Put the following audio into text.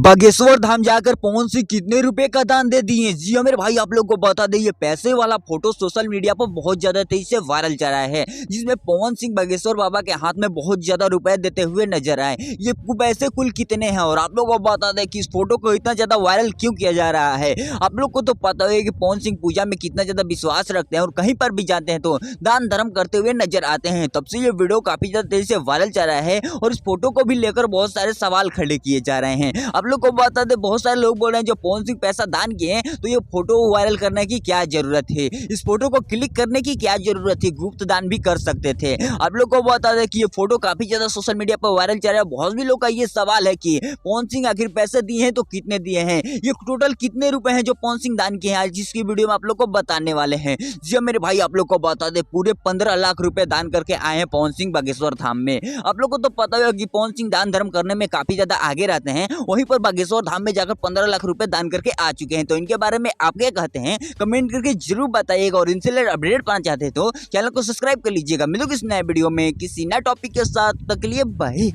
बागेश्वर धाम जाकर पवन सिंह कितने रुपए का दान दे दिए। जी हाँ मेरे भाई, आप लोग को बता दें, ये पैसे वाला फोटो सोशल मीडिया पर बहुत ज्यादा तेजी से वायरल चल रहा है, जिसमें पवन सिंह बागेश्वर बाबा के हाथ में बहुत ज्यादा रुपए देते हुए नजर आए। ये पैसे कुल कितने हैं और आप लोग को बता दें कि इस फोटो को इतना ज्यादा वायरल क्यों किया जा रहा है। आप लोग को तो पता है कि पवन सिंह पूजा में कितना ज्यादा विश्वास रखते हैं और कहीं पर भी जाते हैं तो दान धर्म करते हुए नजर आते हैं। तब से ये वीडियो काफी ज्यादा तेजी से वायरल चल रहा है और इस फोटो को भी लेकर बहुत सारे सवाल खड़े किए जा रहे हैं। आप लोग को बता दे, बहुत सारे लोग बोल रहे हैं जो पवन सिंह पैसा दान किए हैं तो ये फोटो वायरल करने की क्या जरूरत है, इस फोटो को क्लिक करने की क्या जरूरत है, गुप्त दान भी कर सकते थे। आप लोग को बता दें कि ये फोटो काफी ज्यादा सोशल मीडिया पर वायरल चल रहा है। बहुत भी लोग का ये सवाल है कि पवन सिंह आखिर पैसे दिए हैं तो कितने दिए हैं, ये टोटल कितने रुपए हैं जो पवन सिंह दान किए हैं, जिसकी वीडियो में आप लोग को बताने वाले हैं। जी मेरे भाई, आप लोग को बता दे, पूरे 15 लाख रुपए दान करके आए हैं पवन सिंह बागेश्वर धाम में। आप लोग को तो पता है कि पवन सिंह दान धर्म करने में काफी ज्यादा आगे रहते हैं, वहीं पर बागेश्वर धाम में जाकर 15 लाख रुपए दान करके आ चुके हैं। तो इनके बारे में आप क्या कहते हैं, कमेंट करके जरूर बताइएगा और इनसे रिलेटेड अपडेट पाना चाहते हैं तो चैनल को सब्सक्राइब कर लीजिएगा। मिलो किसी नए वीडियो में किसी नए टॉपिक के साथ, तक के लिए बाय।